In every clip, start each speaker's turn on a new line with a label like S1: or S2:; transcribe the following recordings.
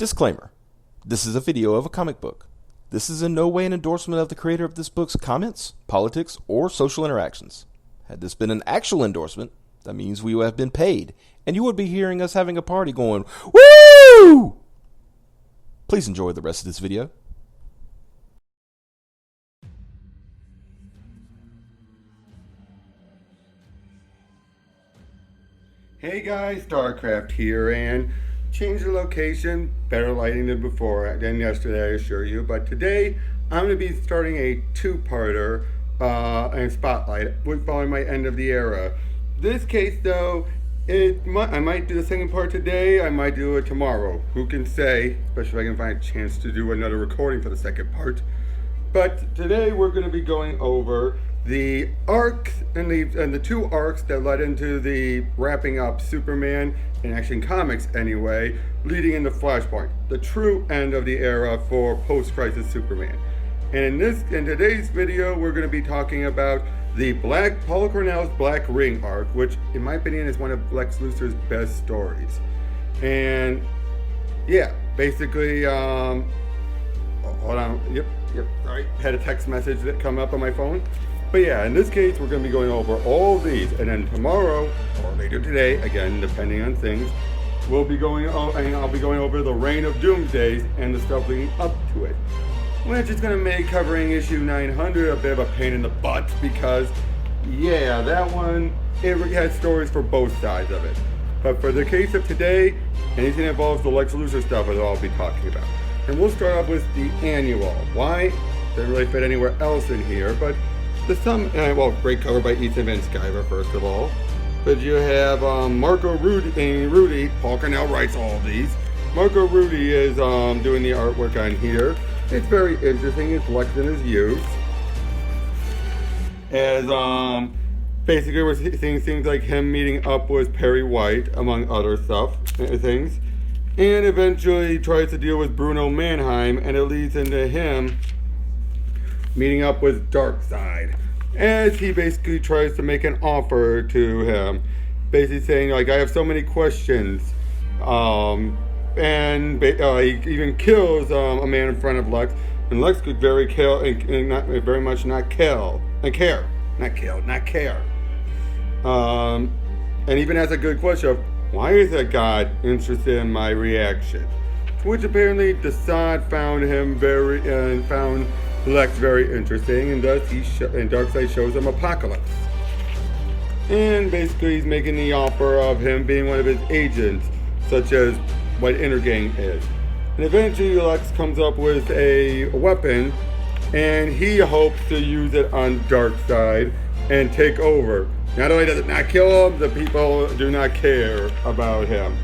S1: Disclaimer. This is a video of a comic book. This is in no way an endorsement of the creator of this book's comments, politics, or social interactions. Had this been an actual endorsement, that means we would have been paid, and you would be hearing us having a party going, woo! Please enjoy the rest of this video.
S2: Hey guys, StarCraft here, and change the location, better lighting than before, than yesterday, I assure you. But today, I'm going to be starting a two-parter and spotlight with following my end of the era. This case, though, I might do the second part today, I might do it tomorrow. Who can say, especially if I can find a chance to do another recording for the second part. But today, we're going to be going over the arcs and the two arcs that led into the wrapping up Superman in Action Comics anyway, leading into Flashpoint, the true end of the era for post-crisis Superman. And in today's video, we're going to be talking about the Paul Cornell's Black Ring arc, which in my opinion is one of Lex Luthor's best stories. And yeah, basically, hold on, yep, sorry, had a text message that come up on my phone. But yeah, in this case, we're going to be going over all of these, and then tomorrow, or later today, again, depending on things, I'll be going over the Reign of Doomsdays and the stuff leading up to it. Which is going to make covering issue 900 a bit of a pain in the butt, because, yeah, that one, it has stories for both sides of it. But for the case of today, anything that involves the Lex Luthor stuff is all I'll be talking about. And we'll start off with the annual. Why? Doesn't really fit anywhere else in here, but great cover by Ethan Van Sciver, first of all. But you have Marco Rudy. Paul Cornell writes all of these. Marco Rudy is doing the artwork on here. It's very interesting. It's Lex in his youth. As basically we're seeing things like him meeting up with Perry White, among other things. And eventually tries to deal with Bruno Mannheim, and it leads into him meeting up with Darkseid, as he basically tries to make an offer to him, basically saying, like, I have so many questions, and he even kills a man in front of Lex, and Lex could not care, and even has a good question of, why is that God interested in my reaction? Which apparently Desaad found Lex very interesting, and thus Darkseid shows him Apocalypse. And basically he's making the offer of him being one of his agents, such as what Intergang is. And eventually Lex comes up with a weapon, and he hopes to use it on Darkseid and take over. Not only does it not kill him, the people do not care about him.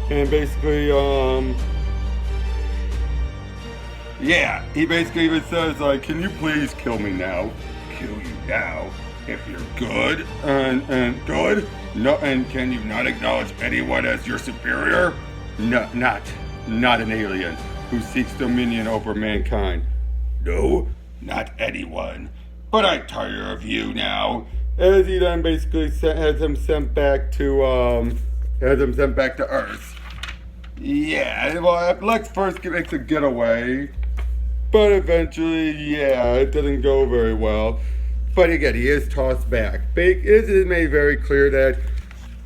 S2: And basically, yeah, he basically even says, like, can you please kill me now? Kill you now, if you're good, and good? No, and can you not acknowledge anyone as your superior? No, not an alien who seeks dominion over mankind. No, not anyone. But I tire of you now. As he then basically has him sent back to Earth. Yeah, well, Lex first makes a getaway. But eventually, yeah, it doesn't go very well. But again, he is tossed back. It is made very clear that,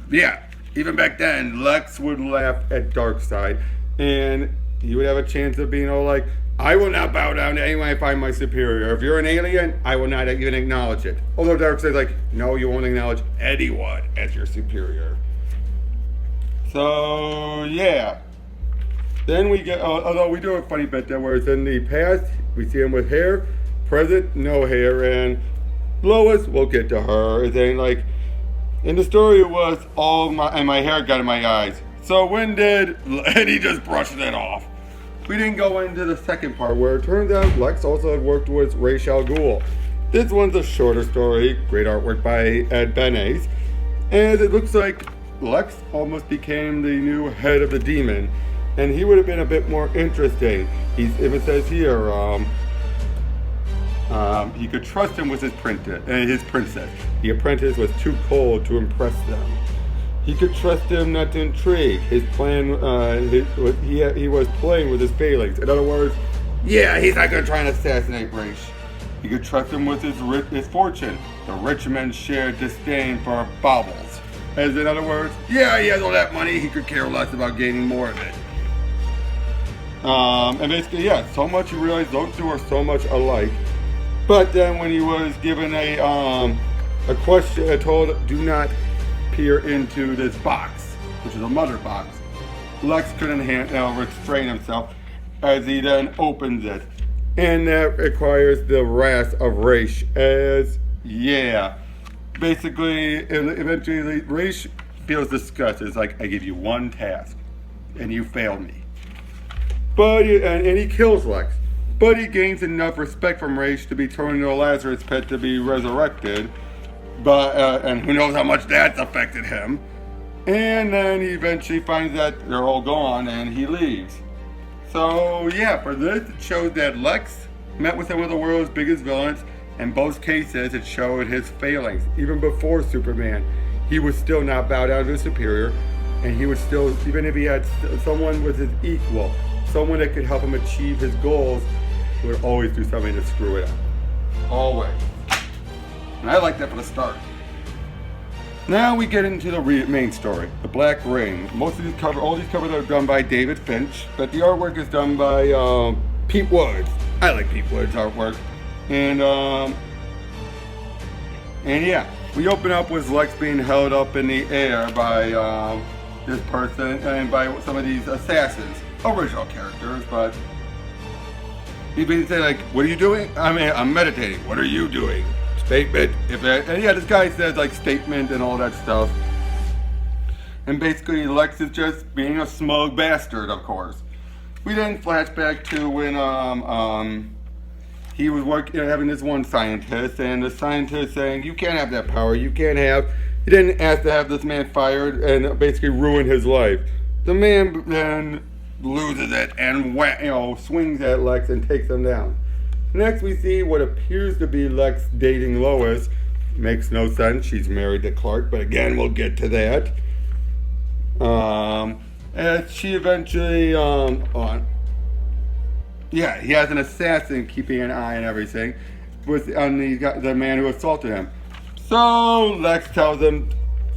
S2: yeah, even back then, Lex would laugh at Darkseid. And he would have a chance of being all like, I will not bow down to anyone I find my superior. If you're an alien, I will not even acknowledge it. Although Darkseid's like, no, you won't acknowledge anyone as your superior. So, yeah. Then we get, although we do a funny bit there, whereas in the past, we see him with hair, present, no hair, and Lois, we'll get to her, is saying, like, in the story it was, my hair got in my eyes. So and he just brushed it off. We didn't go into the second part, where it turns out Lex also had worked with Ra's al Ghul. This one's a shorter story, great artwork by Ed Benes, and it looks like Lex almost became the new head of the Demon. And he would have been a bit more interesting. It says here, he could trust him with his princess. The apprentice was too cold to impress them. He could trust him not to intrigue. His plan, he was playing with his feelings. In other words, yeah, he's not going to try and assassinate Ra's. He could trust him with his fortune. The rich men shared disdain for baubles. As in other words, yeah, he has all that money, he could care less about gaining more of it. And basically, yeah, so much you realize those two are so much alike. But then when he was given a question, told, do not peer into this box, which is a mother box, Lex couldn't restrain himself as he then opens it. And that requires the wrath of Ra's, as, yeah, basically, eventually, Ra's feels disgust. It's like, I give you one task, and you failed me. But and he kills Lex. But he gains enough respect from Ra's to be turned into a Lazarus pit to be resurrected. But and who knows how much that's affected him. And then he eventually finds that they're all gone, and he leaves. So yeah, for this, it showed that Lex met with some of the world's biggest villains. In both cases, it showed his failings. Even before Superman, he would still not bow down to his superior, and he would still, even if he had someone with his equal, someone that could help him achieve his goals, he would always do something to screw it up. Always. And I like that for the start. Now we get into the main story, the Black Ring. Most of these all these covers are done by David Finch, but the artwork is done by Pete Woods. I like Pete Woods' artwork. And yeah, we open up with Lex being held up in the air by this person and by some of these assassins, original characters, but he basically said, like, what are you doing? I'm meditating. What are you doing? Statement. And yeah, this guy says like statement and all that stuff. And basically Lex is just being a smug bastard, of course. We then flash back to when he was having this one scientist, and the scientist saying, you can't have that power, he didn't ask to have this man fired and basically ruin his life. The man then loses it and swings at Lex and takes him down. Next we see what appears to be Lex dating Lois. Makes no sense, she's married to Clark, but again, we'll get to that. And she eventually, he has an assassin keeping an eye on everything on the man who assaulted him. So Lex tells him,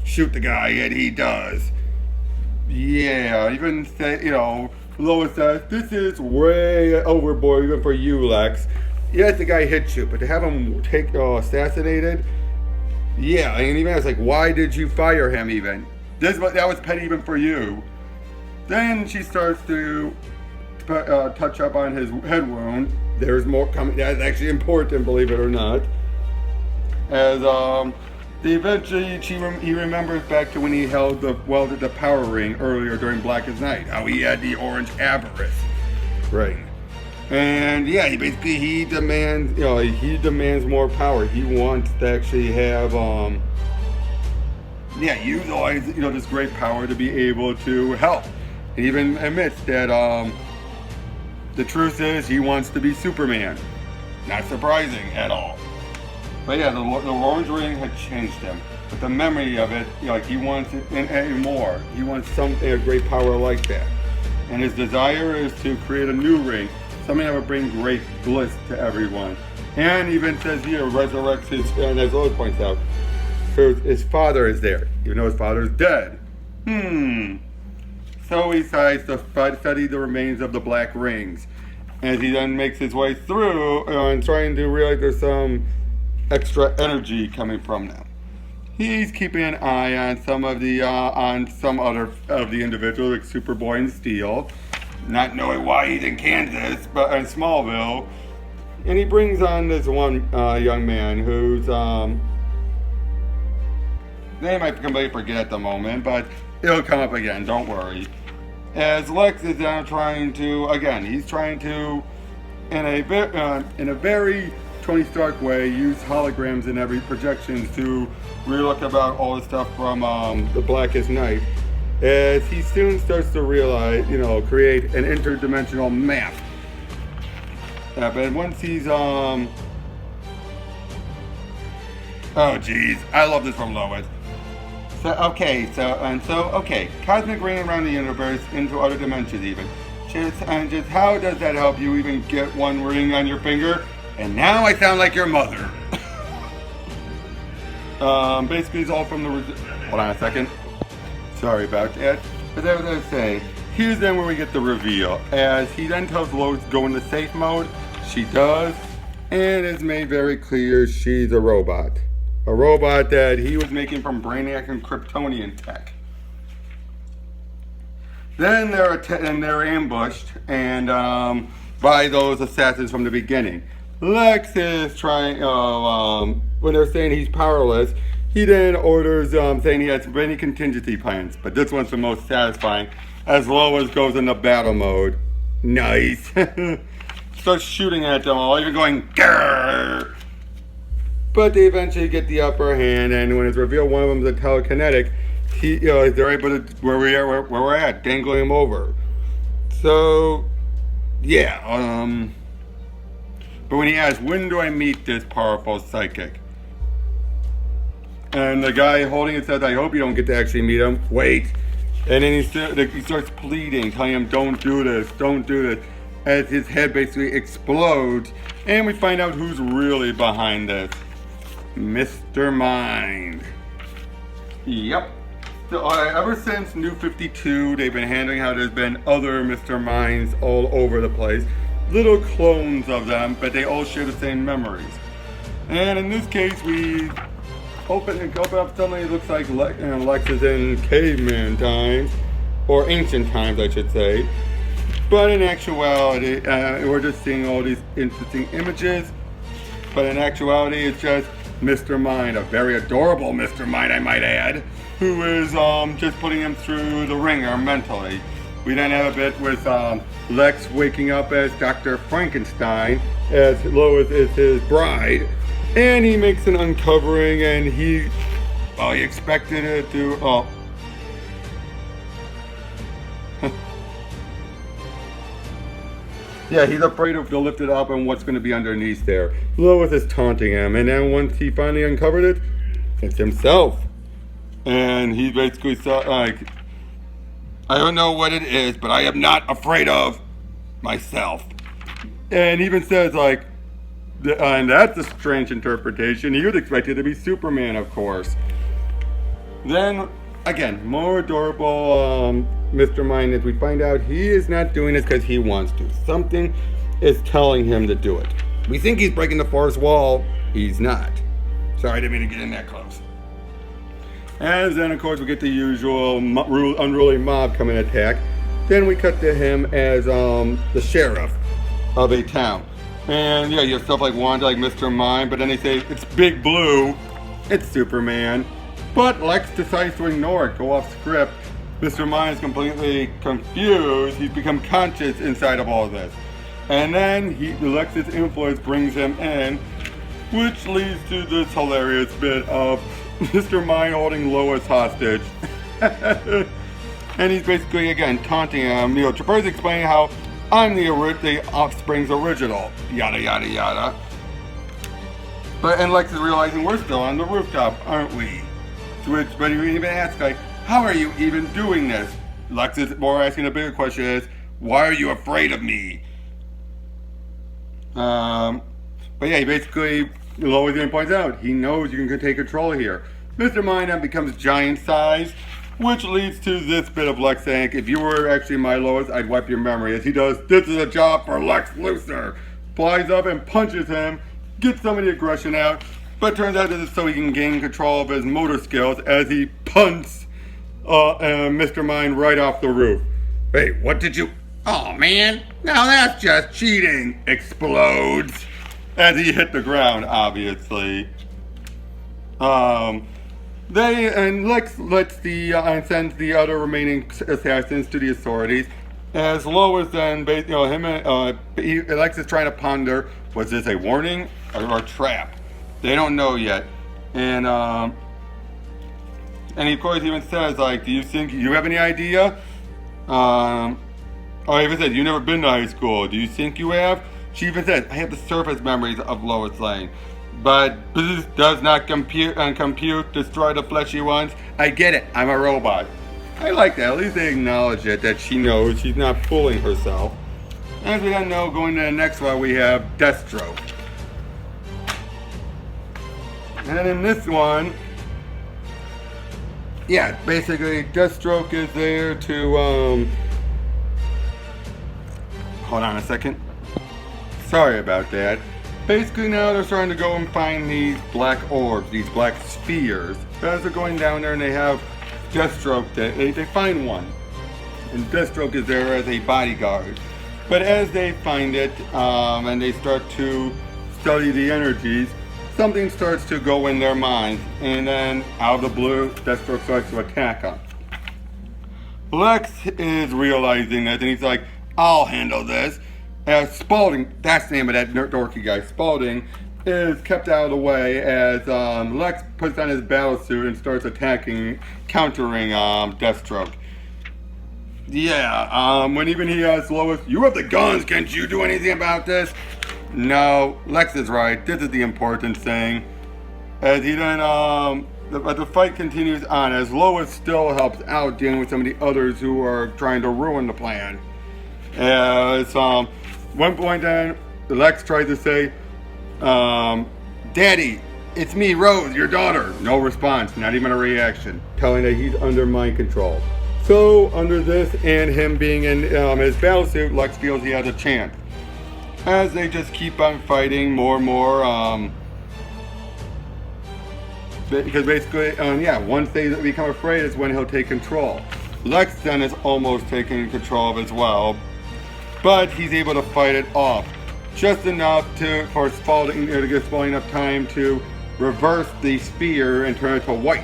S2: shoot the guy, and he does. Yeah, even say, Lois says, this is way overboard even for you, Lex. Yes, the guy hit you, but to have him assassinated, yeah, and even it's like, why did you fire him even? That was petty even for you. Then she starts to touch up on his head wound. There's more coming. That's actually important, believe it or not. As eventually he remembers back to when he welded the power ring earlier during Blackest Night. How he had the orange avarice ring. And yeah, he demands more power. He wants to actually have utilize this great power to be able to help. He even admits that the truth is he wants to be Superman. Not surprising at all. But yeah, the orange ring had changed him. But the memory of it, he wants it and more. He wants a great power like that. And his desire is to create a new ring, something that would bring great bliss to everyone. And even says here, resurrects his, and as Lois points out, his father is there, even though his father is dead. So he decides to study the remains of the Black Rings. As he then makes his way through and trying to realize there's some extra energy coming from them. He's keeping an eye on some of the on some other of the individuals, like Superboy and Steel, not knowing why he's in Kansas, but in Smallville. And he brings on this one young man whose name I completely forget at the moment, but it'll come up again, don't worry. As Lex is now trying to, in a very Tony Stark way, use holograms in every projections to relook about all the stuff from the Blackest Night. As he soon starts to realize, create an interdimensional map. But once he's, I love this from Lois. Okay, cosmic ring around the universe into other dimensions even. Just how does that help you even get one ring on your finger? And now I sound like your mother. Basically it's all from the, hold on a second. Sorry about that. But as I was saying, here's then where we get the reveal. As he then tells Lois to go into safe mode, she does, and it's made very clear she's a robot. A robot that he was making from Brainiac and Kryptonian tech. Then they're ambushed and by those assassins from the beginning. Lex is trying, when they're saying he's powerless, he then orders, saying he has many contingency plans, but this one's the most satisfying, as Lois goes into battle mode. Nice. Starts shooting at them all, even going, grrr. But they eventually get the upper hand, and when it's revealed one of them is a telekinetic, they're able to, where we're at, dangling him over. So, yeah, but when he asks, when do I meet this powerful psychic? And the guy holding it says, I hope you don't get to actually meet him. Wait. And then he starts pleading, telling him, don't do this, as his head basically explodes. And we find out who's really behind this. Mr. Mind. Yep. So, ever since New 52, they've been handling how there's been other Mr. Minds all over the place. Little clones of them, but they all share the same memories. And in this case, we open up, suddenly it looks like Lex is in caveman times, or ancient times, I should say. But in actuality, we're just seeing all these interesting images. But in actuality, it's just Mr. Mind, a very adorable Mr. Mind, I might add, who is just putting him through the ringer mentally. We then have a bit with Lex waking up as Dr. Frankenstein, as Lois is his bride, and he makes an uncovering, and he expected it to, yeah, he's afraid to lift it up and what's going to be underneath there. Lois is taunting him, and then once he finally uncovered it, it's himself. And he basically saw, I don't know what it is, but I am not afraid of myself. And even says, and that's a strange interpretation. He would expect it to be Superman, of course. Then, again, more adorable Mr. Mind, as we find out he is not doing this because he wants to. Something is telling him to do it. We think he's breaking the fourth wall. He's not. Sorry, I didn't mean to get in that close. As then, of course, we get the usual unruly mob come and attack. Then we cut to him as the sheriff of a town. And yeah, you have stuff like Wanda, like Mr. Mind, but then they say, it's Big Blue, it's Superman. But Lex decides to ignore it, go off script. Mr. Mind is completely confused. He's become conscious inside of all of this. And then Lex's influence brings him in, which leads to this hilarious bit of Mr. Mind holding Lois hostage. And he's basically, again, taunting him. First explaining how I'm the Offspring's original. Yada, yada, yada. And Lex is realizing we're still on the rooftop, aren't we? But he even asks, how are you even doing this? Lex is more asking a bigger question is, why are you afraid of me? But yeah, he basically, Lois even points out, he knows you can take control here. Mr. Mind then becomes giant size, which leads to this bit of Lex saying, if you were actually my Lois, I'd wipe your memory. As he does, this is a job for Lex Luthor. Flies up and punches him, gets some of the aggression out, but turns out this is so he can gain control of his motor skills as he punts Mr. Mind right off the roof. Hey, what did you... Oh man, now that's just cheating! Explodes as he hit the ground, obviously. Lex lets and sends the other remaining assassins to the authorities. As Lois then, Lex is trying to ponder, was this a warning or a trap? They don't know yet. And he of course even says, do you think, you have any idea? He even said, you've never been to high school. Do you think you have? She even said, I have the surface memories of Lois Lane. But this does not compute, destroy the fleshy ones. I get it, I'm a robot. I like that, at least they acknowledge it, that she knows she's not fooling herself. As we don't know, going to the next one, we have Deathstroke. And in this one, yeah, basically Deathstroke is there to, hold on a second. Sorry about that. Basically now they're starting to go and find these black orbs, these black spheres. As they're going down there and they have Deathstroke, they find one. And Deathstroke is there as a bodyguard. But as they find it, and they start to study the energies, something starts to go in their minds, and then out of the blue, Deathstroke starts to attack them. Lex is realizing that, and he's like, I'll handle this. As Spaulding, that's the name of that dorky guy, Spaulding, is kept out of the way as Lex puts on his battle suit and starts attacking, countering Deathstroke. Yeah, when even he asks Lois, you have the guns, can't you do anything about this? No, Lex is right. This is the important thing. As he then, but the fight continues on as Lois still helps out dealing with some of the others who are trying to ruin the plan. As one point then, Lex tries to say, Daddy, it's me, Rose, your daughter. No response, not even a reaction, telling that he's under mind control. So, under this and him being in his battle suit, Lex feels he has a chance. As they just keep on fighting more and more, because basically, once they become afraid is when he'll take control. Lex then is almost taking control of as well, but he's able to fight it off. Just enough for Spaulding to give Spaulding enough time to reverse the sphere and turn it to white.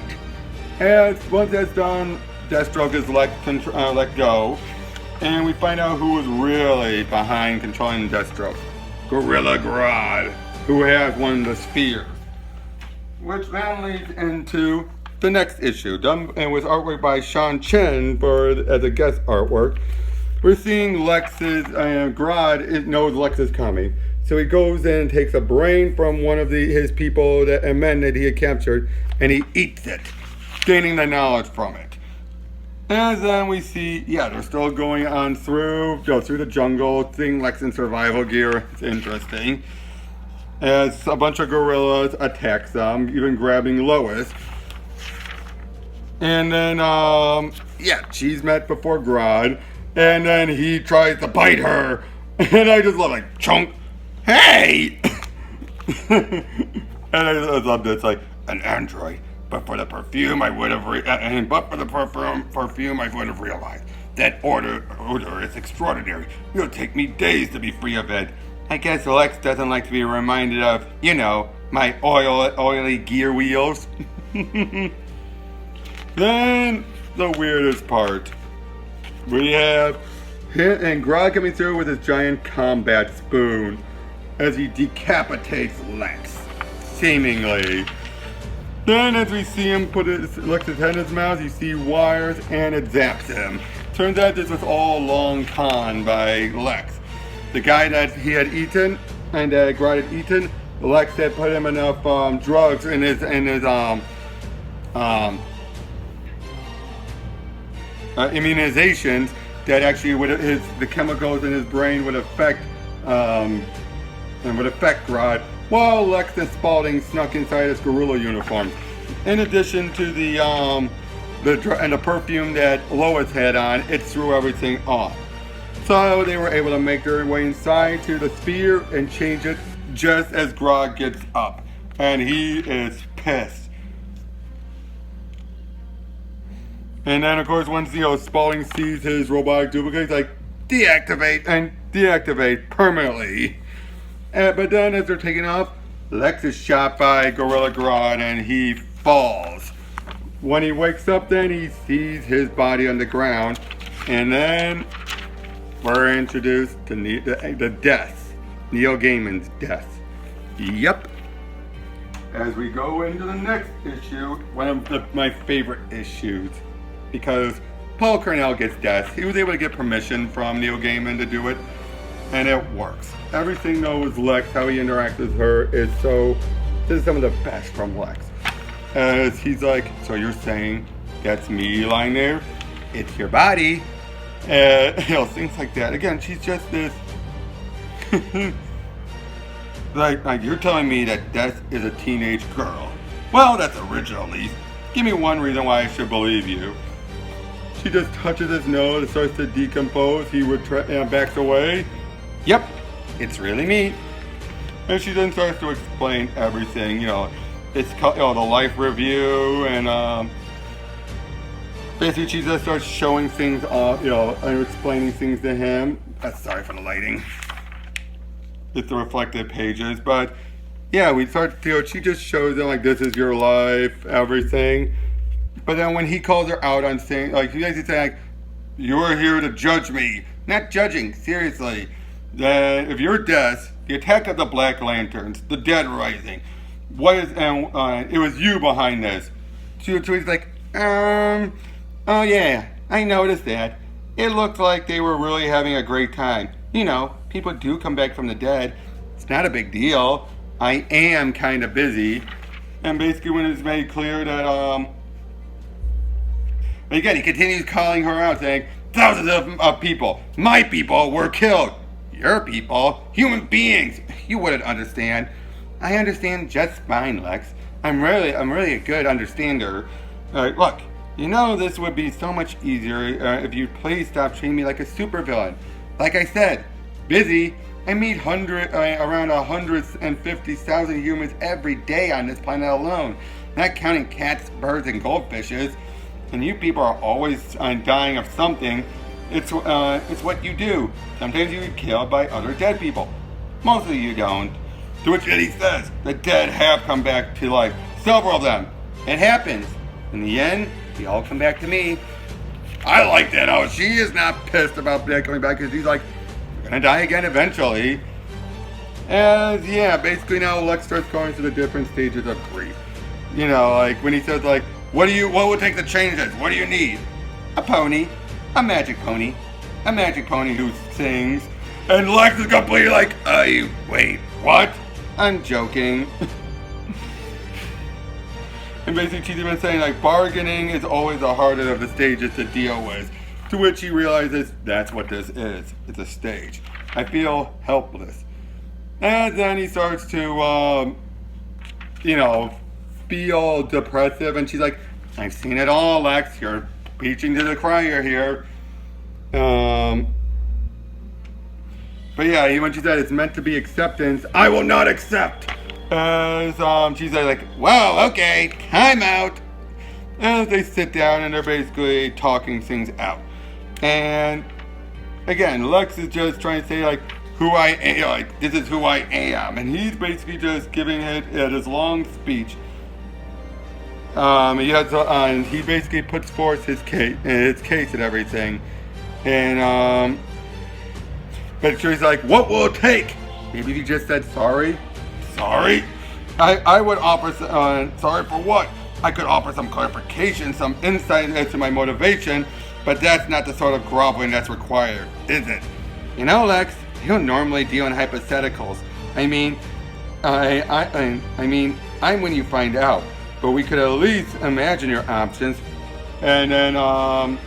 S2: As once that's done, Deathstroke is let go, and we find out who is really behind controlling Deathstroke. Gorillia Grodd, who has one of the spheres. Which then leads into the next issue, done and with artwork by Sean Chen as a guest artwork. We're seeing Lex's Grodd knows Lex is coming, so he goes in and takes a brain from one of his people and men that he had captured, and he eats it, gaining the knowledge from it. As then we see, they're still going on through the jungle, seeing Lex in survival gear. It's interesting. As a bunch of gorillas attacks them, even grabbing Lois. And then, she's met before Grodd, and then he tries to bite her, and I just love like, chunk, hey! And I love this, like, an android. But for the perfume, I would have realized that odor is extraordinary. It'll take me days to be free of it. I guess Lex doesn't like to be reminded of, my oily gear wheels. Then the weirdest part, we have him and Grodd coming through with his giant combat spoon as he decapitates Lex, seemingly. Then as we see him put Lex's head in his mouth, you see wires and it zaps him. Turns out this was all a long con by Lex. The guy that he had eaten and that Grodd had eaten, Lex had put him enough drugs in his immunizations that actually the chemicals in his brain would affect Grodd, while Lex and Spaulding snuck inside his gorilla uniform. In addition to the perfume that Lois had on, it threw everything off. So they were able to make their way inside to the sphere and change it just as Grodd gets up. And he is pissed. And then of course once Spaulding sees his robotic duplicate, he's like, deactivate permanently. But then as they're taking off, Lex is shot by Gorillia Grodd and he falls. When he wakes up then he sees his body on the ground, and then we're introduced to the death, Neil Gaiman's death. Yep. As we go into the next issue, one of my favorite issues, because Paul Cornell gets death. He was able to get permission from Neil Gaiman to do it, and it works. Everything though with Lex, how he interacts with her, is so This is some of the best from Lex. As he's like, so you're saying that's me lying there? It's your body. Things like that. Again, she's just this. like you're telling me that Death is a teenage girl. Well, that's original, at least. Give me one reason why I should believe you. She just touches his nose, it starts to decompose. He would backs away. Yep, it's really me. And she then starts to explain everything. It's the life review, and basically she just starts showing things off. And explaining things to him. Sorry for the lighting. It's the reflective pages, but yeah, we start to. She just shows him like this is your life, everything. But then when he calls her out on saying, like, he basically saying, like, you're here to judge me. Not judging, seriously. That if you're Death, the attack of the Black Lanterns, the Dead Rising, it was you behind this. So he's like, oh yeah, I noticed that. It looked like they were really having a great time. People do come back from the dead. It's not a big deal. I am kind of busy. And basically when it's made clear that, again, he continues calling her out, saying, thousands of people, my people, were killed. Your people, human beings, you wouldn't understand. I understand just fine, Lex. I'm really a good understander. Look, this would be so much easier if you'd please stop treating me like a supervillain. Like I said, busy. I meet around 150,000 humans every day on this planet alone, not counting cats, birds, and goldfishes. And you people are always dying of something. It's what you do. Sometimes you get killed by other dead people. Mostly you don't. To which he says, the dead have come back to life. Several of them. It happens. In the end, they all come back to me. I like that. Oh, she is not pissed about that coming back because he's like, you're gonna die again eventually. And yeah, basically now Lex starts going through the different stages of grief. Like when he says like, what would take to change this? What do you need? A pony. A magic pony. A magic pony who sings. And Lex is completely like, wait, what? I'm joking. And basically she's even saying like, bargaining is always the harder of the stages to deal with. To which he realizes that's what this is. It's a stage. I feel helpless. And then he starts to, be all depressive. And she's like, I've seen it all, Lex. You're preaching to the choir here. But yeah, when she said it's meant to be acceptance, I will not accept. As she's like, wow, okay, time out. As they sit down and they're basically talking things out. And again, Lex is just trying to say like, who I am, like this is who I am, and he's basically just giving it his long speech. He basically puts forth his case and everything, and but she's like, what will it take? Maybe if you just said sorry. Sorry? I would offer sorry for what? I could offer some clarification, some insight as to my motivation, but that's not the sort of groveling that's required, is it? Lex, you don't normally deal in hypotheticals. I mean, I'm when you find out, but we could at least imagine your options. And then,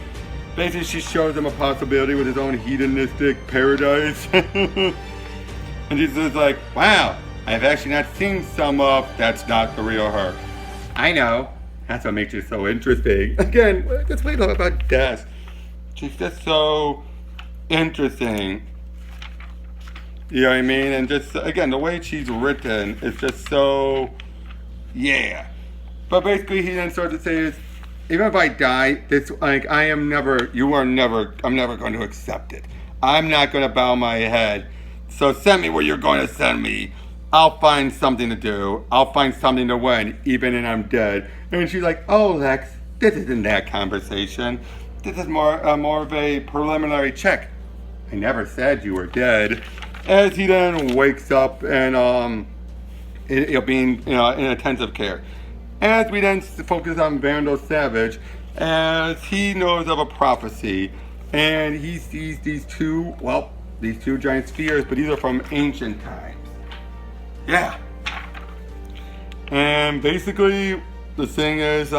S2: basically she shows him a possibility with his own hedonistic paradise. And he's just like, wow, I've actually not seen some of that's not the real her. I know. That's what makes it so interesting. Again, let's wait about Death. She's just so interesting. You know what I mean? And just, again, the way she's written is just so, yeah. But basically, he then starts to say is, even if I die, I'm never going to accept it. I'm not going to bow my head. So send me where you're going to send me. I'll find something to do. I'll find something to win, even if I'm dead. And she's like, oh, Lex, this isn't that conversation. This is more of a preliminary check. I never said you were dead. As he then wakes up and being in intensive care. As we then focus on Vandel Savage, as he knows of a prophecy, and he sees these two giant spheres, but these are from ancient times. Yeah. And basically, the thing is,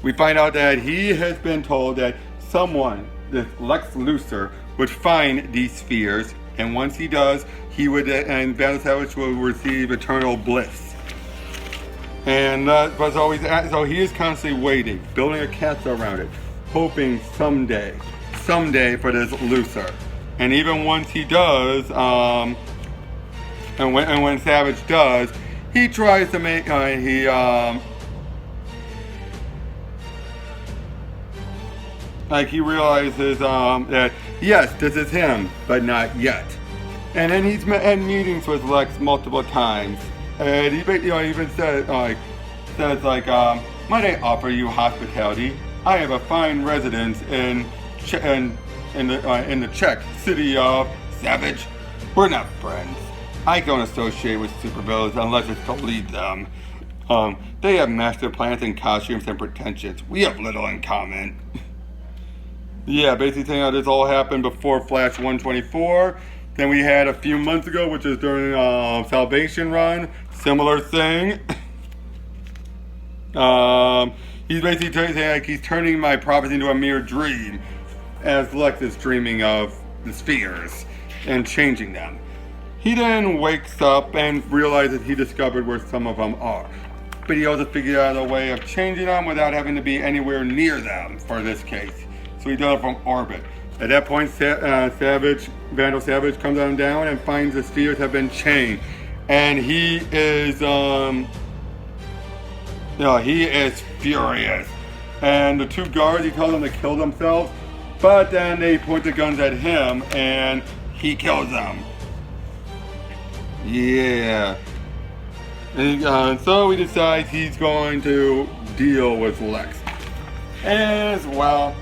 S2: we find out that he has been told that someone, this Lex Luthor, would find these spheres, and once he does, he would, and Vandel Savage will receive eternal bliss. And so he is constantly waiting, building a castle around it, hoping someday for this Luthor. And even once he does, and when Savage does, he tries to make, he realizes that yes, this is him, but not yet. And then he's had meetings with Lex multiple times, and he even says might I offer you hospitality? I have a fine residence in the Czech city of Savage. We're not friends. I don't associate with supervillains unless it's to lead them. They have master plans and costumes and pretensions. We have little in common. Yeah, basically saying how this all happened before Flash 124. Then we had a few months ago, which is during Salvation Run. Similar thing. He's basically saying like he's turning my prophecy into a mere dream, as Lex is dreaming of the spheres and changing them. He then wakes up and realizes he discovered where some of them are. But he also figured out a way of changing them without having to be anywhere near them for this case. So he does it from orbit. At that point, Vandel Savage comes on down and finds the spheres have been changed. And he is furious. And the two guards, he tells them to kill themselves, but then they point the guns at him and he kills them. Yeah. And so he decides he's going to deal with Lex. As well.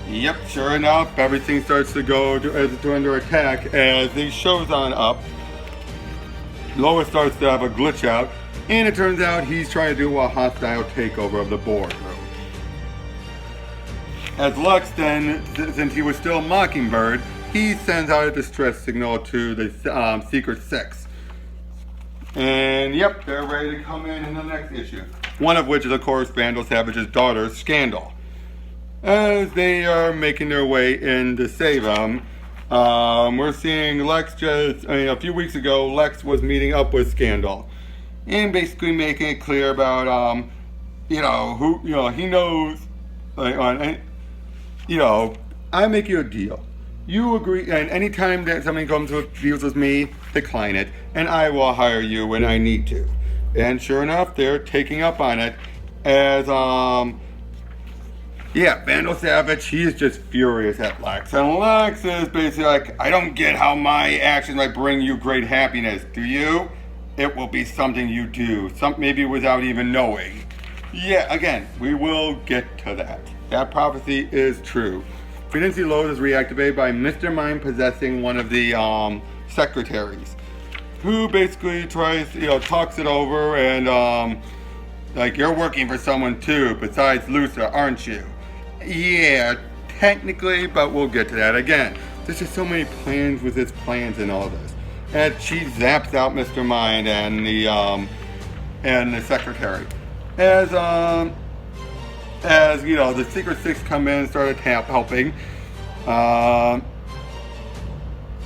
S2: Yep, sure enough, everything starts to go under attack as he shows on up. Lois starts to have a glitch out, and it turns out he's trying to do a hostile takeover of the boardroom. As Lex then, since he was still Mockingbird, he sends out a distress signal to the Secret Six. And yep, they're ready to come in the next issue. One of which is, of course, Vandel Savage's daughter, Scandal. As they are making their way in to save him, we're seeing Lex a few weeks ago, Lex was meeting up with Scandal. And basically making it clear about, he knows, I make you a deal. You agree, and anytime that somebody comes with deals with me, decline it, and I will hire you when I need to. And sure enough, they're taking up on it as, Vandel Savage, he is just furious at Lex. And Lex is basically like, I don't get how my actions might bring you great happiness. Do you? It will be something you do, maybe without even knowing. Yeah, again, we will get to that. That prophecy is true. Frequency Load is reactivated by Mr. Mind possessing one of the secretaries, who basically tries, talks it over and you're working for someone too, besides Luthor, aren't you? Yeah, technically, but we'll get to that again. There's just so many plans with his plans and all this. And she zaps out Mr. Mind and the secretary. As the Secret Six come in and start helping. And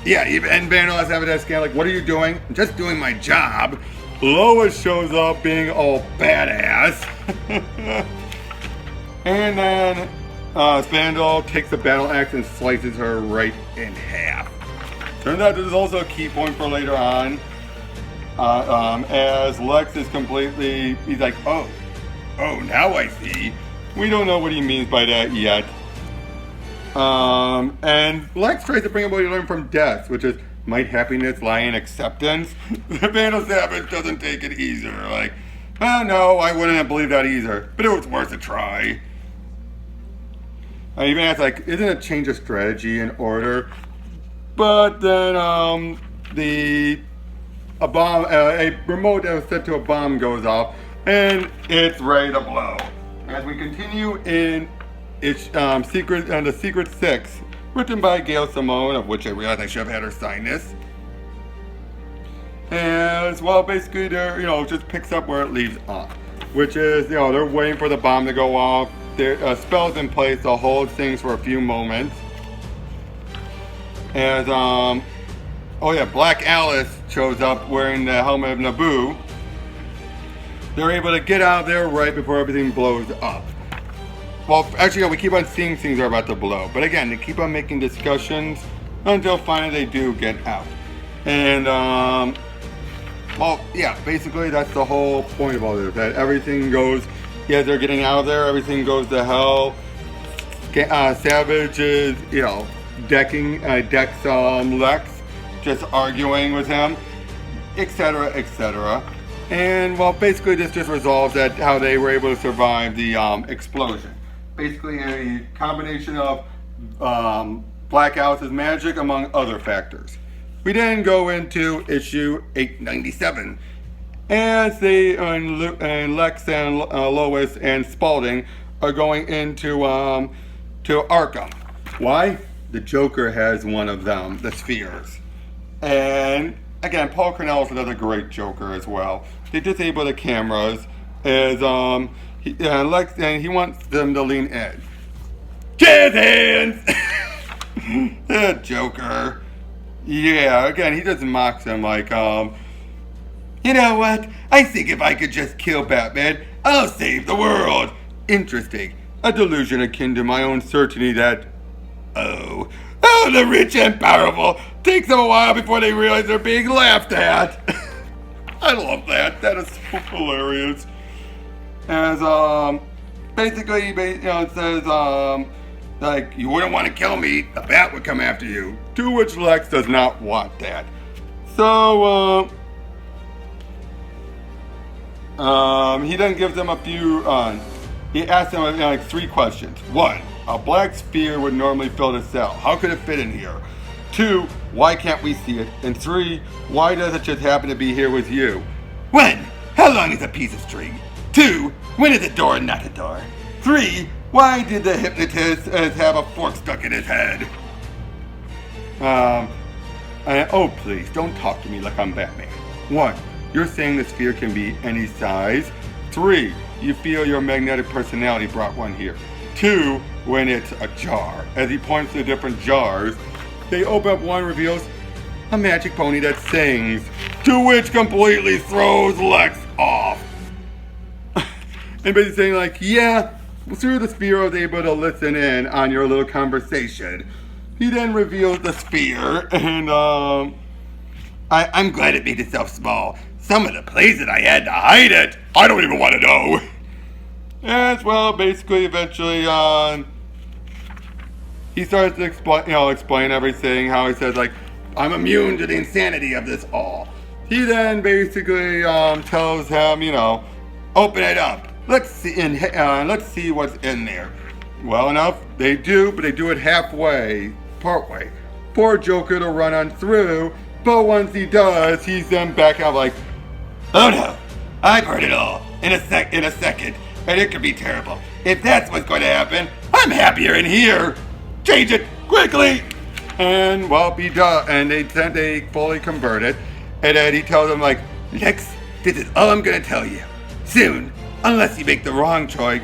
S2: Vandel Savage Scandal, like, what are you doing? I'm just doing my job. Lois shows up being all badass. And then Vandel takes the battle axe and slices her right in half. Turns out this is also a key point for later on. As Lex is he's like, oh, now I see. We don't know what he means by that yet. And Lex tries to bring up what he learned from death, which is, might happiness lie in acceptance? Vandel Savage doesn't take it either. Like, no, I wouldn't have believed that either, but it was worth a try. I even asked, isn't a change of strategy in order? But then, a remote that was set to a bomb goes off, and it's ready to blow. As we continue in its the Secret Six, written by Gail Simone, of which I realized I should have had her sign this. And well, basically, they're just picks up where it leaves off, which is they're waiting for the bomb to go off. Their spells in place to hold things for a few moments. As oh yeah, Black Alice shows up wearing the helmet of Naboo. They're able to get out of there right before everything blows up. Well, actually, we keep on seeing things are about to blow, but again, they keep on making discussions until finally they do get out. And well, yeah, basically that's the whole point of all this. That everything goes, they're getting out of there. Everything goes to hell. Savage is, decks Lex, just arguing with him, etc., etc. And well, basically this just resolves that how they were able to survive the explosion. Basically a combination of Black Alice's magic among other factors. We then go into issue 897. As they and Lex and Lois and Spaulding are going into to Arkham. Why? The Joker has one of them, the spheres. And again, Paul Cornell is another great Joker as well. They disable the cameras as Lex and he wants them to lean in. Jazz hands. The Joker. Yeah, again, he just mocks him like, you know what? I think if I could just kill Batman, I'll save the world. Interesting. A delusion akin to my own certainty that, oh, the rich and powerful. Takes them a while before they realize they're being laughed at. I love that. That is so hilarious. As, basically, it says, like, you wouldn't want to kill me, the bat would come after you. To which Lex does not want that. So, he then gives them a few, he asks them like 3 questions. 1, a black sphere would normally fill the cell. How could it fit in here? 2, why can't we see it? And 3, why does it just happen to be here with you? When? How long is a piece of string? 2, when is a door not a door? 3, why did the hypnotist have a fork stuck in his head? Oh please, don't talk to me like I'm Batman. 1, you're saying the sphere can be any size. 3, you feel your magnetic personality brought one here. 2, when it's a jar. As he points to different jars, they open up one, reveals a magic pony that sings, to which completely throws Lex off. And basically saying like, yeah, through the sphere I was able to listen in on your little conversation. He then reveals the sphere, and I'm glad it made itself small. Some of the places I had to hide it, I don't even want to know. As well, basically, eventually, he starts to explain everything, how he says, like, I'm immune to the insanity of this all. He then basically tells him, open it up. Let's see what's in there. Well enough, they do, but they do it halfway, partway. Poor Joker to run on through, but once he does, he's then back out like, oh no, I've heard it all in a second, and it could be terrible. If that's what's going to happen, I'm happier in here. Change it quickly. And well, he does, and they fully convert it. And then he tells them like, Lex, this is all I'm going to tell you. Soon, unless you make the wrong choice,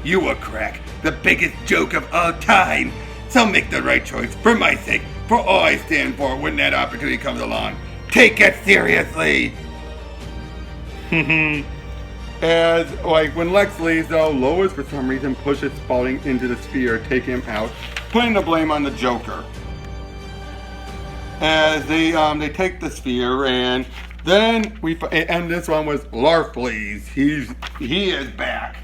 S2: you will crack the biggest joke of all time. So make the right choice for my sake, for all I stand for when that opportunity comes along. Take it seriously. As like when Lex leaves though, Lois for some reason pushes Spaulding into the sphere, taking him out, putting the blame on the Joker. As they take the sphere, and then and this one was Larfleeze. He is back,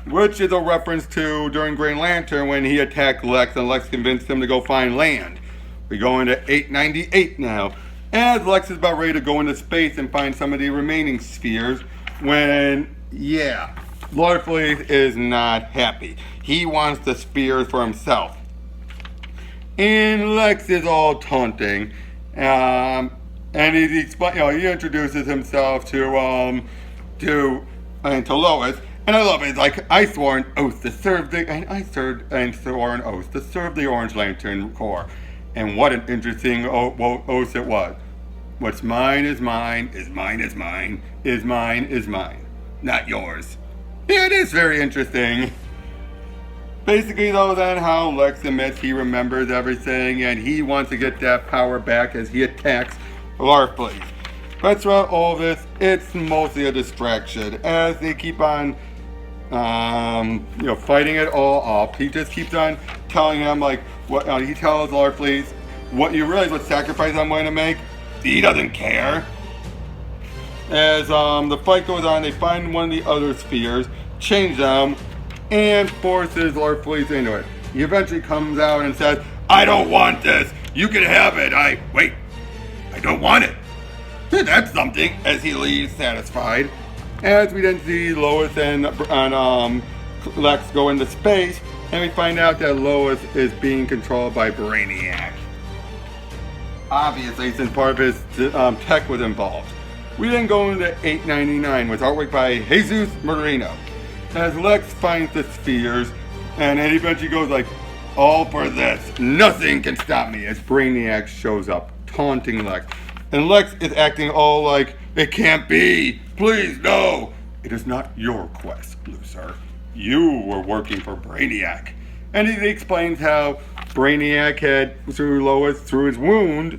S2: which is a reference to during Green Lantern when he attacked Lex and Lex convinced him to go find land. We go into 898 now, as Lex is about ready to go into space and find some of the remaining spheres. When Larfleeze is not happy. He wants the spheres for himself. And Lex is all taunting, and he introduces himself to Lois, and I love it. It's like, I swore an oath to serve the Orange Lantern Corps, and what an interesting oath it was. What's mine is mine, is mine is mine, is mine is mine, not yours. Yeah, it is very interesting. Basically, though, then how Lex admits he remembers everything and he wants to get that power back as he attacks Larfleeze. But throughout all this, it's mostly a distraction as they keep on, fighting it all off. He just keeps on telling him, like, what he tells Larfleeze, what you realize what sacrifice I'm going to make? He doesn't care. As the fight goes on, they find one of the other spheres, change them, and forces Larfleeze into it. He eventually comes out and says, I don't want this. You can have it. I don't want it. That's something, as he leaves satisfied. As we then see Lois and Lex go into space, and we find out that Lois is being controlled by Brainiac. Obviously, since part of his tech was involved. We then go into 899 with artwork by Jesus Marino. As Lex finds the spheres, and then eventually goes like, all for this, nothing can stop me, as Brainiac shows up, taunting Lex. And Lex is acting all like, it can't be, please no. It is not your quest, Luthor. You were working for Brainiac. And he explains how Brainiac had, through Lois, through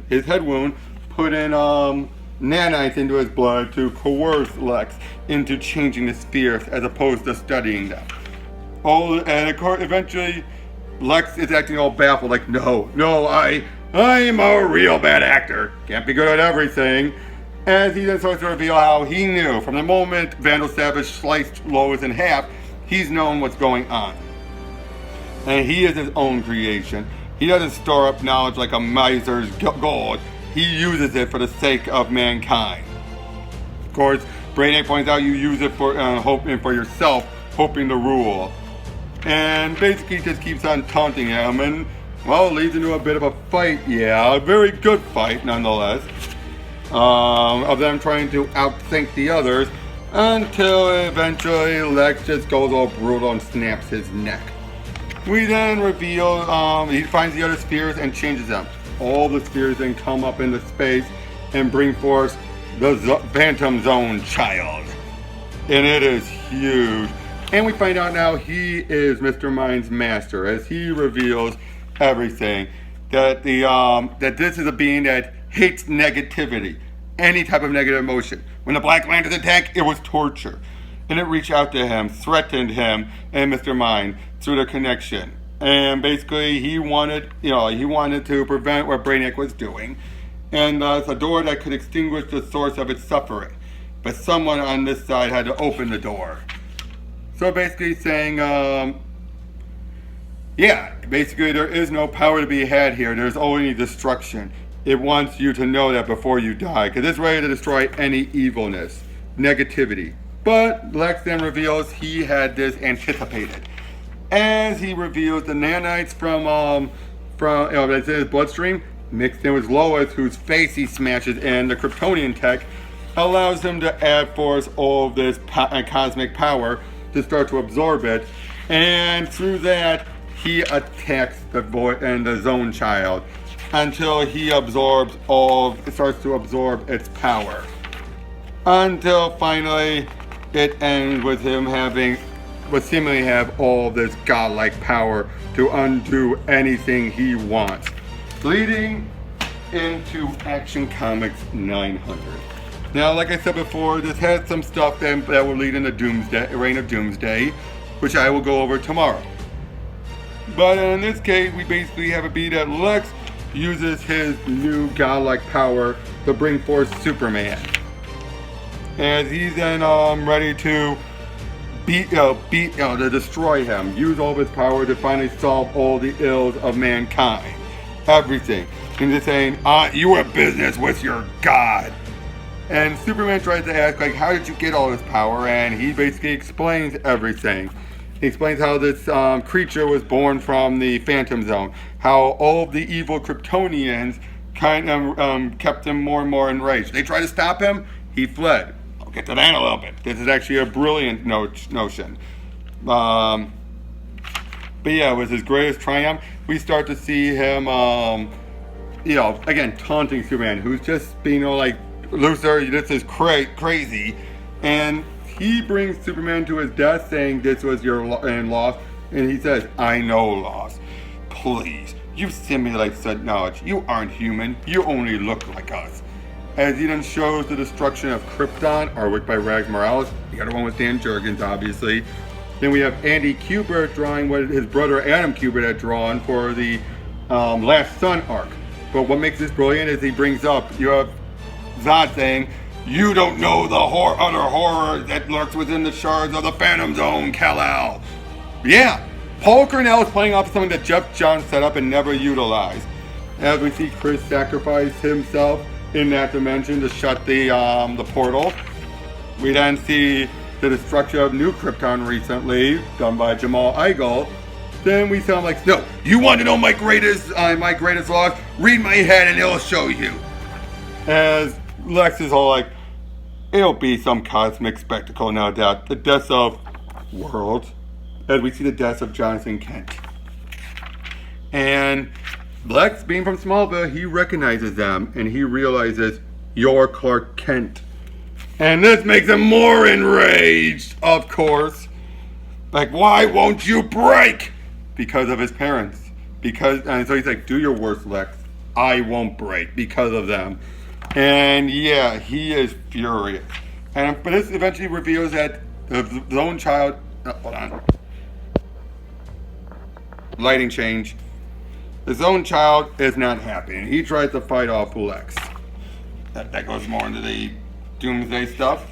S2: his head wound, put in nanites into his blood to coerce Lex into changing the spheres as opposed to studying them. And of course, eventually, Lex is acting all baffled, like, no, I'm a real bad actor. Can't be good at everything. As he then starts to reveal how he knew from the moment Vandel Savage sliced Lois in half, he's known what's going on. And he is his own creation. He doesn't store up knowledge like a miser's gold. He uses it for the sake of mankind. Of course, Brainiac points out you use it for hoping for yourself, hoping to rule. And basically just keeps on taunting him and, well, it leads into a bit of a fight, yeah. A very good fight, nonetheless. Of them trying to outthink the others until eventually Lex just goes all brutal and snaps his neck. We then reveal he finds the other spheres and changes them. All the spheres then come up into space and bring forth the Phantom Zone child. And it is huge. And we find out now he is Mr. Mind's master as he reveals everything. That that this is a being that hates negativity. Any type of negative emotion. When the Black Lanterns attacked, it was torture. And it reached out to him, threatened him and Mr. Mind through their connection. And basically he wanted to prevent what Brainiac was doing. And it's a door that could extinguish the source of its suffering. But someone on this side had to open the door. So basically saying, basically there is no power to be had here. There's only destruction. It wants you to know that before you die. Because it's ready to destroy any evilness, negativity. But Lex then reveals he had this anticipated. As he reveals the nanites from that's in his bloodstream, mixed in with Lois, whose face he smashes in, the Kryptonian tech, allows him to add forth all of this cosmic power to start to absorb it. And through that, he attacks the Zone Child until he starts to absorb its power. Until finally, it ends with him seemingly have all this godlike power to undo anything he wants, leading into Action Comics 900. Now, like I said before, this has some stuff that will lead into Reign of Doomsday, which I will go over tomorrow. But in this case, we basically have it be that Lex uses his new godlike power to bring forth Superman. As he's then ready to to destroy him, use all of his power to finally solve all the ills of mankind. Everything. And just saying, you have business with your god. And Superman tries to ask, like, how did you get all this power? And he basically explains everything. He explains how this creature was born from the Phantom Zone. How all of the evil Kryptonians kind of kept him more and more enraged. They tried to stop him. He fled. I'll get to that in a little bit. This is actually a brilliant notion. But yeah, it was his greatest triumph. We start to see him again, taunting Superman, who's just being like, Luthor, this is crazy. And he brings Superman to his death saying this was your loss. And he says, I know, Lois. Please, you simulate such knowledge. You aren't human. You only look like us. As he then shows the destruction of Krypton, artwork by Rags Morales. The other one was Dan Jurgens, obviously. Then we have Andy Kubert drawing what his brother Adam Kubert had drawn for the Last Sun arc. But what makes this brilliant is he brings up, you have Zod saying, you don't know the utter horror that lurks within the shards of the Phantom Zone, Kal-El. Yeah, Paul Cornell is playing off something that Jeff Johns set up and never utilized. As we see Chris sacrifice himself in that dimension to shut the portal. We then see the destruction of New Krypton recently, done by Jamal Igle. Then we sound like, no, you want to know my greatest loss? Read my head and it'll show you. As Lex is all like, it'll be some cosmic spectacle, no doubt. The deaths of worlds. As we see the deaths of Jonathan Kent. And Lex, being from Smallville, he recognizes them and he realizes, you're Clark Kent. And this makes him more enraged, of course. Like, why won't you break? Because of his parents. And so he's like, do your worst, Lex. I won't break because of them. And yeah, he is furious. But this eventually reveals that his own child, hold on. Lighting change. His own child is not happy, and he tries to fight off Lex. That goes more into the Doomsday stuff.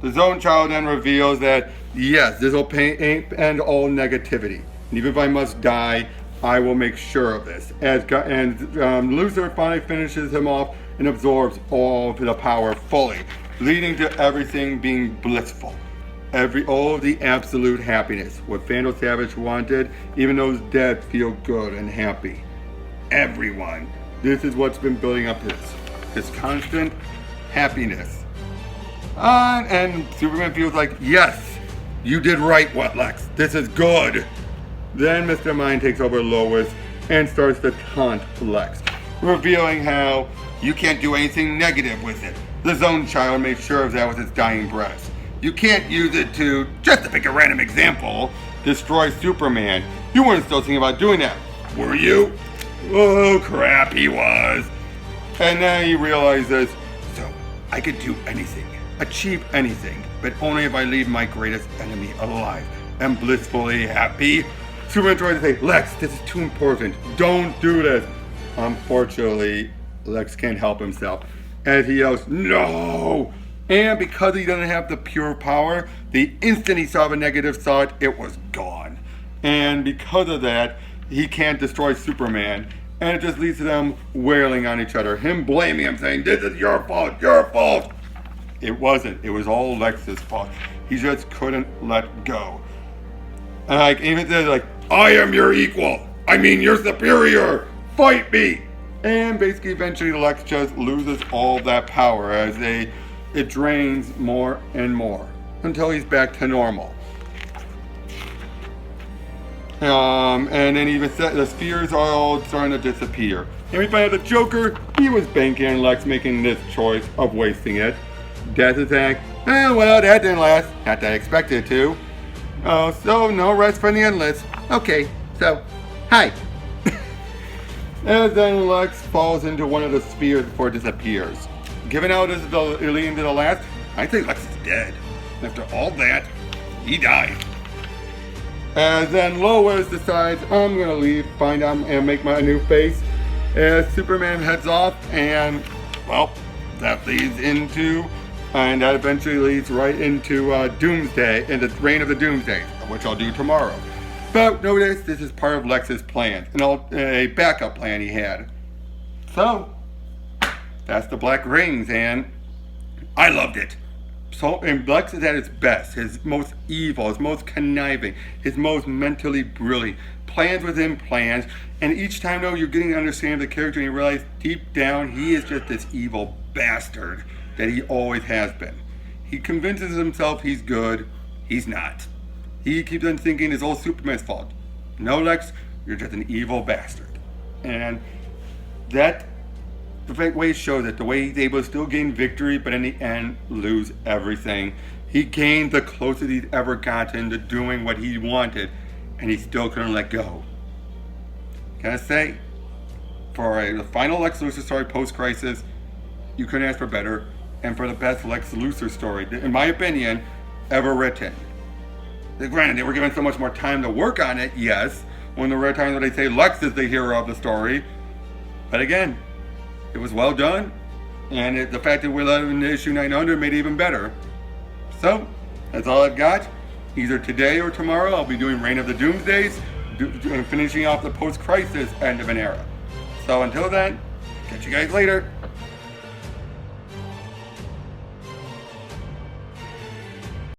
S2: His own child then reveals that, yes, this will end all negativity. And even if I must die, I will make sure of this. Luthor finally finishes him off and absorbs all of the power fully, leading to everything being blissful. All of the absolute happiness. What Vandel Savage wanted, even those dead feel good and happy. Everyone. This is what's been building up to this constant happiness. And Superman feels like, yes, you did right, Lex. This is good. Then Mr. Mind takes over Lois and starts to taunt Lex, revealing how you can't do anything negative with it. The Zone Child made sure of that with its dying breath. You can't use it to, just to pick a random example, destroy Superman. You weren't still thinking about doing that, were you? Oh crap, he was. And then he realizes, so I could do anything, achieve anything, but only if I leave my greatest enemy alive and blissfully happy. Superman tried to say, Lex, this is too important. Don't do this. Unfortunately, Lex can't help himself. As he yells, no! And because he doesn't have the pure power, the instant he saw the negative thought, it was gone. And because of that, he can't destroy Superman. And it just leads to them wailing on each other. Him blaming him, saying, this is your fault, your fault. It wasn't. It was all Lex's fault. He just couldn't let go. And even said, I am your equal. I mean, you're superior. Fight me. And basically, eventually, Lex just loses all that power as it drains more and more until he's back to normal. And then even the spheres are all starting to disappear. And we find out the Joker, he was banking on Lex making this choice of wasting it. Death attack, well, that didn't last. Not that I expected it to. So no rest for the endless. Okay, so, hi. And then Lex falls into one of the spheres before it disappears. Given how this is leading to the last, I think Lex is dead. After all that, he died. And then Lois decides, I'm gonna leave, find out, and make my new face. As Superman heads off, and, well, that leads into, and that eventually leads right into Doomsday, and the reign of the Doomsday, which I'll do tomorrow. But notice this is part of Lex's plan, a backup plan he had. So, that's the Black Rings, and I loved it. So, and Lex is at its best, his most evil, his most conniving, his most mentally brilliant. Plans within plans, and each time though you're getting to understand the character and you realize deep down he is just this evil bastard that he always has been. He convinces himself he's good, he's not. He keeps on thinking it's all Superman's fault. No, Lex, you're just an evil bastard. And that the way it shows it, the way he's able to still gain victory, but in the end lose everything. He gained the closest he's ever gotten to doing what he wanted, and he still couldn't let go. Gotta say, for the final Lex Luthor story post-crisis, you couldn't ask for better, and for the best Lex Luthor story, in my opinion, ever written. Granted, they were given so much more time to work on it, yes. One of the rare times where they say Lex is the hero of the story. But again, it was well done, and the fact that we're in issue 900 made it even better. So, that's all I've got. Either today or tomorrow, I'll be doing Reign of the Doomsdays, finishing off the post-crisis end of an era. So until then, catch you guys later.